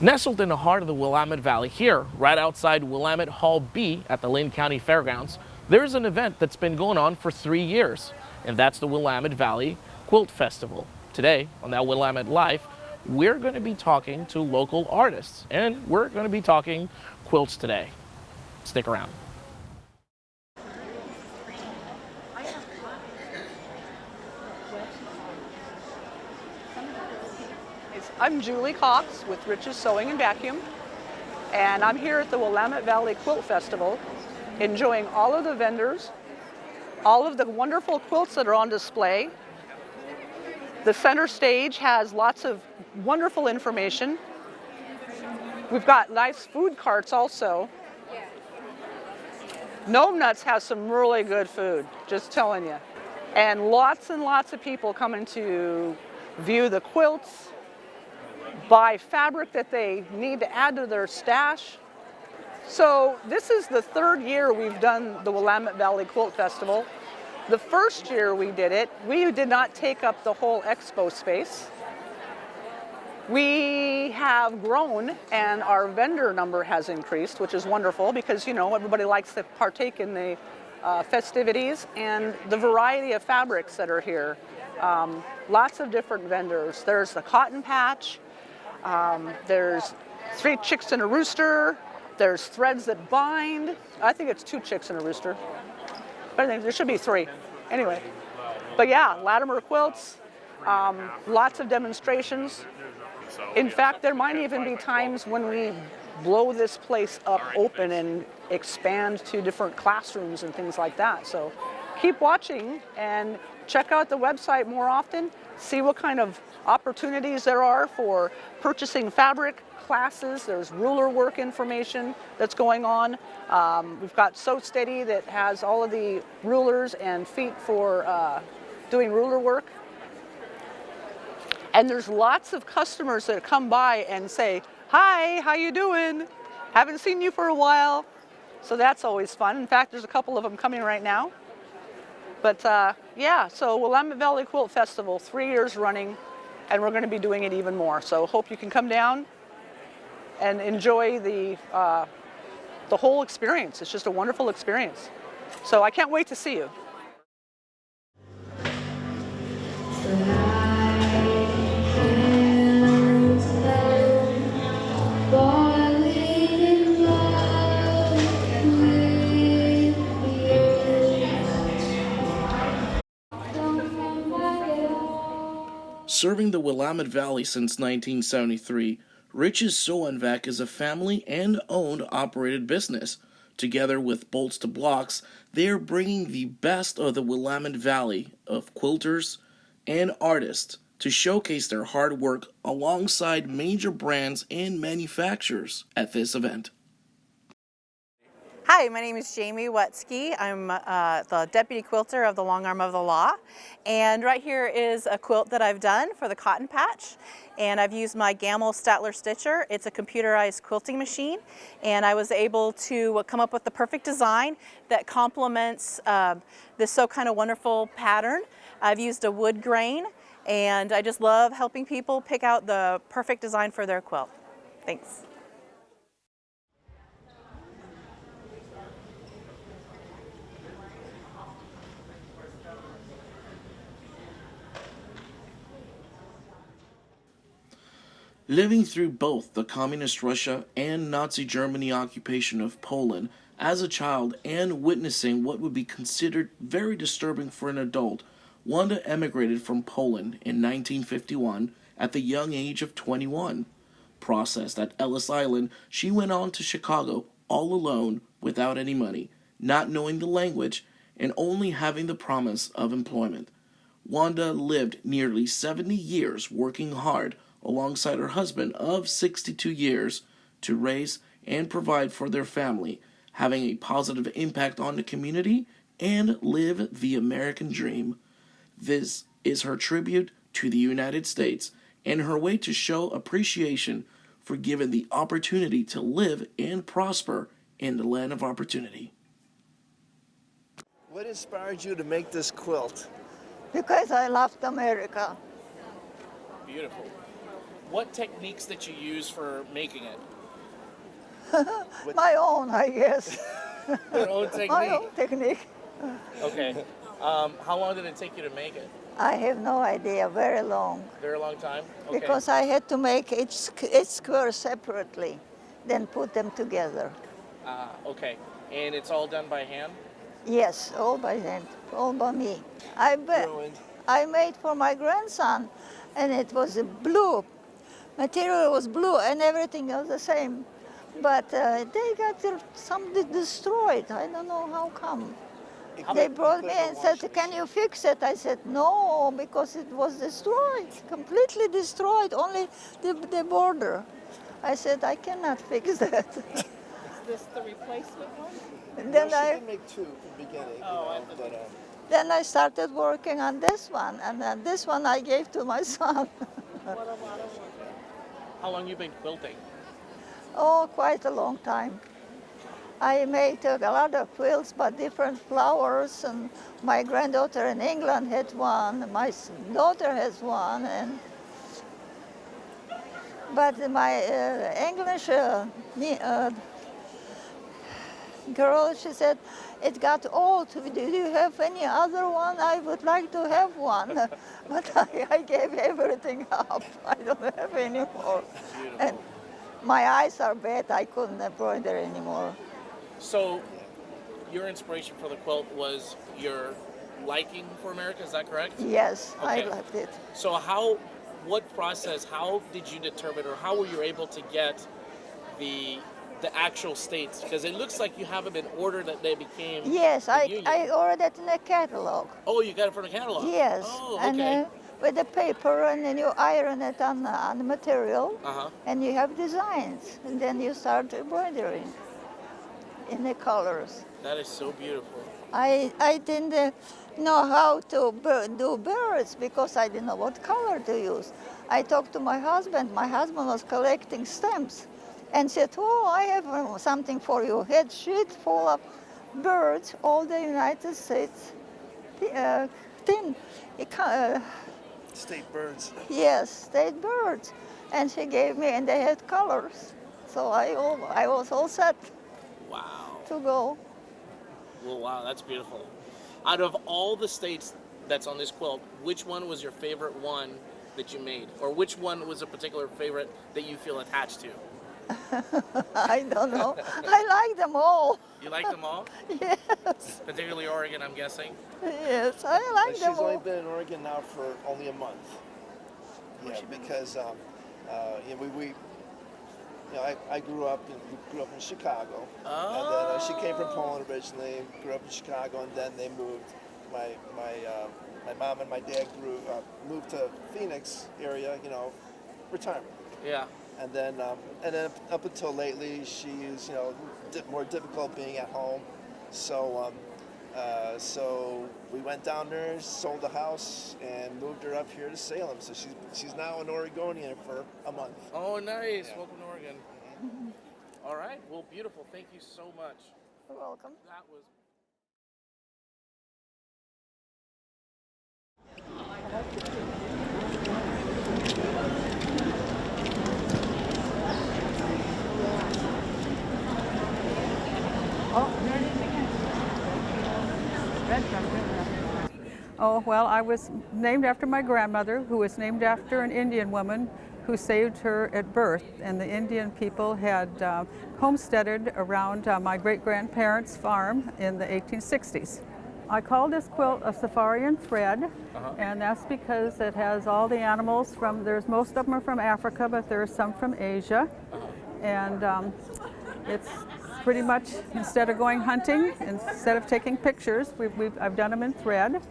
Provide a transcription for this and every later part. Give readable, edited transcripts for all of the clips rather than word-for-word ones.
Nestled in the heart of the Willamette Valley here, right outside Willamette Hall B at the Linn County Fairgrounds, there's an event that's been going on for 3 years, and that's the Willamette Valley Quilt Festival. Today, on That Willamette Life, we're going to be talking to local artists, and we're going to be talking quilts today. Stick around. I'm Julie Cox with Rich's Sewing and Vacuum, and I'm here at the Willamette Valley Quilt Festival, enjoying all of the vendors, all of the wonderful quilts that are on display. The center stage has lots of wonderful information. We've got nice food carts also. Gnome Nuts has some really good food, just telling you. And lots of people coming to view the quilts, buy fabric that they need to add to their stash. So this is the 3rd year we've done the Willamette Valley Quilt Festival. The first year we did it, we did not take up the whole expo space. We have grown and our vendor number has increased, which is wonderful because, you know, everybody likes to partake in the festivities and the variety of fabrics that are here. Lots of different vendors. There's the cotton patch. There's 3 chicks and a rooster. There's threads that bind. I think it's 2 chicks and a rooster. But I think there should be 3. Anyway. But yeah, Latimer quilts, lots of demonstrations. In fact, there might even be times when we blow this place up open and expand to different classrooms and things like that. So keep watching and check out the website more often. See what kind of opportunities there are for purchasing fabric classes. There's ruler work information that's going on. We've got Sew Steady that has all of the rulers and feet for doing ruler work. And there's lots of customers that come by and say, "Hi, how you doing? Haven't seen you for a while." So that's always fun. In fact, there's a couple of them coming right now. But yeah, so Willamette Valley Quilt Festival, 3 years running, and we're going to be doing it even more. So hope you can come down and enjoy the whole experience. It's just a wonderful experience. So I can't wait to see you. Serving the Willamette Valley since 1973, Rich's Sew and Vac is a family and owned operated business. Together with Bolts to Blocks, they are bringing the best of the Willamette Valley of quilters and artists to showcase their hard work alongside major brands and manufacturers at this event. Hi, my name is Jamie Wetsky. I'm the Deputy Quilter of the Long Arm of the Law. And right here is a quilt that I've done for the cotton patch. And I've used my Gamble Statler Stitcher. It's a computerized quilting machine. And I was able to come up with the perfect design that complements this so kind of wonderful pattern. I've used a wood grain, and I just love helping people pick out the perfect design for their quilt. Thanks. Living through both the Communist Russia and Nazi Germany occupation of Poland as a child and witnessing what would be considered very disturbing for an adult, Wanda emigrated from Poland in 1951 at the young age of 21. Processed at Ellis Island, she went on to Chicago all alone without any money, not knowing the language, and only having the promise of employment. Wanda lived nearly 70 years working hard alongside her husband of 62 years to raise and provide for their family, having a positive impact on the community and live the American dream. This is her tribute to the United States and her way to show appreciation for given the opportunity to live and prosper in the land of opportunity. What inspired you to make this quilt? Because I loved America. Beautiful. what techniques that you use for making it? My own, I guess. Your own technique? My own technique. Okay. How long did it take you to make it? I have no idea, very long. Very long time? Okay. Because I had to make each square separately, then put them together. Okay. And it's all done by hand? Yes, all by hand, all by me. I made for my grandson, and it was blue. Material was blue, and everything was the same. But they got some destroyed. I don't know how come. They brought me and said, "Can you fix it?" I said, "No, because it was destroyed, completely destroyed, only the border." I said, "I cannot fix that." Is this the replacement one? And then She did make two from the beginning, but then I started working on this one, and then this one I gave to my son. What a lot of work. How long you been quilting? Oh, quite a long time. I made a lot of quilts, but different flowers, and my granddaughter in England had one, my daughter has one, but my English girl, she said, "It got old. Do you have any other one? I would like to have one." But I gave everything up. I don't have any more. And my eyes are bad. I couldn't embroider anymore. So, your inspiration for the quilt was your liking for America, is that correct? Yes, I Okay. loved it. So what process, how did you determine, or how were you able to get the actual states? Because it looks like you have them in order that they became Yes, the I Union. ordered it in a catalog. Oh, you got it from the catalog? Yes, Oh, and okay. with the paper, and then you iron it on the material, Uh-huh. and you have designs, and then you start embroidering in the colors. That is so beautiful. I didn't know how to do birds because I didn't know what color to use. I talked to my husband. My husband was collecting stamps and said, "Oh, I have something for you. Head sheet full of birds, all the United States, thin, state birds. yes, state birds." And she gave me, and they had colors. So I was all set Wow. to go. Well, wow, that's beautiful. Out of all the states that's on this quilt, which one was your favorite one that you made? Or which one was a particular favorite that you feel attached to? I don't know. I like them all. You like them all? Yes, Particularly Oregon, I'm guessing. yes, I like She's them only all. been in Oregon now for only a month. Yeah, because I grew up in Chicago, and then she came from Poland originally. Grew up in Chicago, and then they moved. My mom and my dad moved to Phoenix area, retirement. Yeah. And then up until lately, she's more difficult being at home. So so we went down there, sold the house, and moved her up here to Salem. So she's now an Oregonian for a month. Oh, nice. Welcome to Oregon. All right. Well, beautiful. Thank you so much. You're welcome. That was... Oh, well, I was named after my grandmother, who was named after an Indian woman who saved her at birth. And the Indian people had homesteaded around my great-grandparents' farm in the 1860s. I call this quilt a safarian thread, and that's because it has all the animals most of them are from Africa, but there are some from Asia. And it's pretty much, instead of going hunting, instead of taking pictures, I've done them in thread.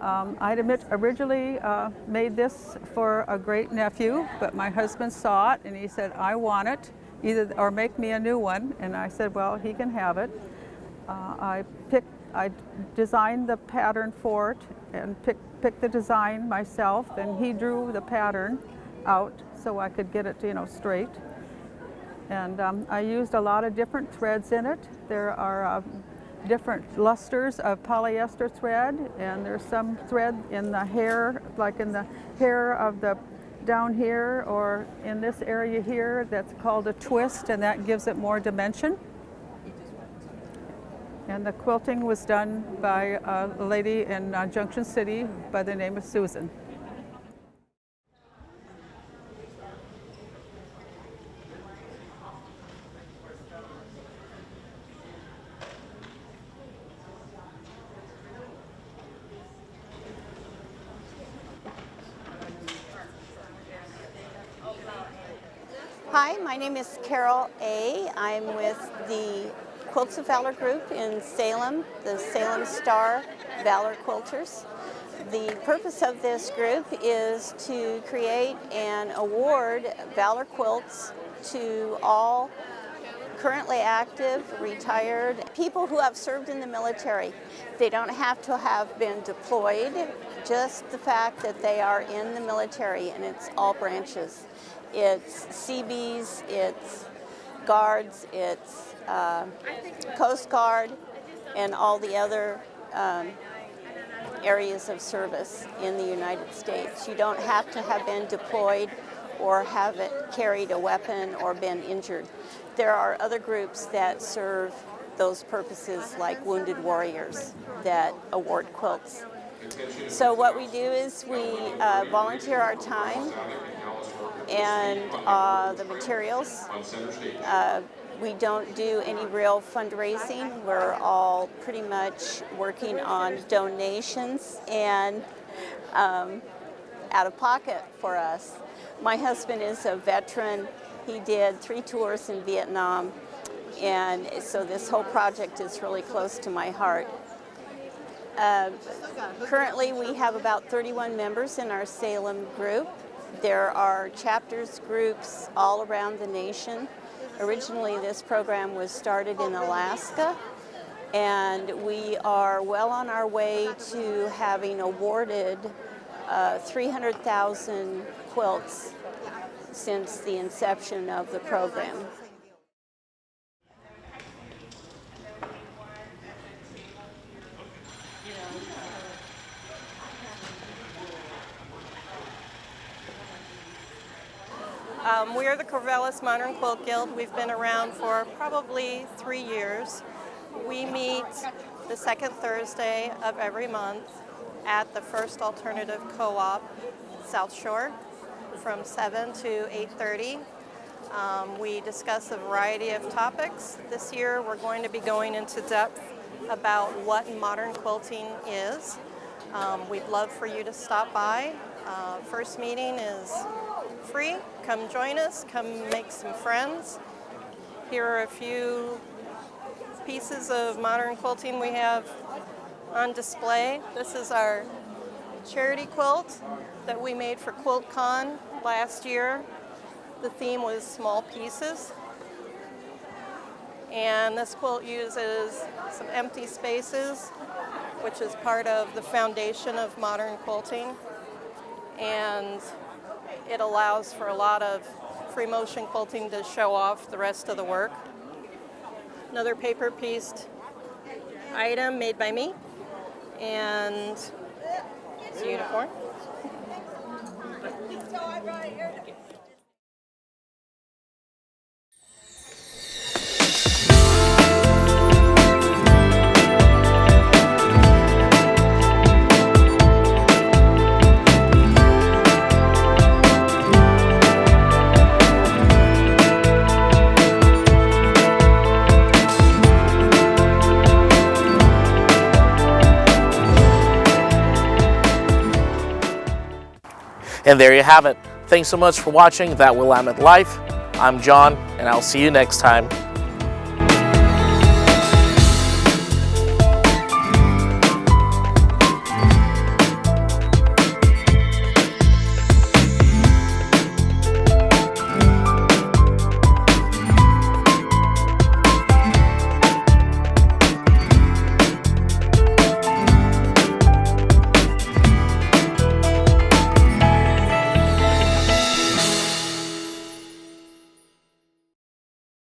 I'd originally made this for a great nephew, but my husband saw it and he said, "I want it, or make me a new one." And I said, "Well, he can have it." I designed the pattern for it and picked the design myself, and he drew the pattern out so I could get it, straight. And I used a lot of different threads in it. There are different lusters of polyester thread, and there's some thread in the hair, like in the hair of the down here or in this area here that's called a twist, and that gives it more dimension. And the quilting was done by a lady in Junction City by the name of Susan. Hi, my name is Carol A. I'm with the Quilts of Valor group in Salem, the Salem Star Valor Quilters. The purpose of this group is to create and award Valor quilts to all currently active, retired people who have served in the military. They don't have to have been deployed, just the fact that they are in the military, and it's all branches. It's Seabees, it's Guards, it's Coast Guard, and all the other areas of service in the United States. You don't have to have been deployed or have carried a weapon or been injured. There are other groups that serve those purposes, like Wounded Warriors, that award quilts. So what we do is we volunteer our time and the materials. We don't do any real fundraising. We're all pretty much working on donations and out of pocket for us. My husband is a veteran. He did 3 tours in Vietnam, and so this whole project is really close to my heart. Currently, we have about 31 members in our Salem group. There are chapters, groups all around the nation. Originally, this program was started in Alaska, and we are well on our way to having awarded 300,000 quilts since the inception of the program. We are the Corvallis Modern Quilt Guild. We've been around for probably 3 years. We meet the second Thursday of every month at the First Alternative Co-op, South Shore, from 7 to 8:30. We discuss a variety of topics. This year we're going to be going into depth about what modern quilting is. We'd love for you to stop by. First meeting is free. Come join us, come make some friends. Here are a few pieces of modern quilting we have on display. This is our charity quilt that we made for QuiltCon last year. The theme was small pieces. And this quilt uses some empty spaces, which is part of the foundation of modern quilting. And it allows for a lot of free motion quilting to show off the rest of the work. Another paper pieced item made by me, and it's a unicorn. And there you have it. Thanks so much for watching That Willamette Life. I'm John, and I'll see you next time.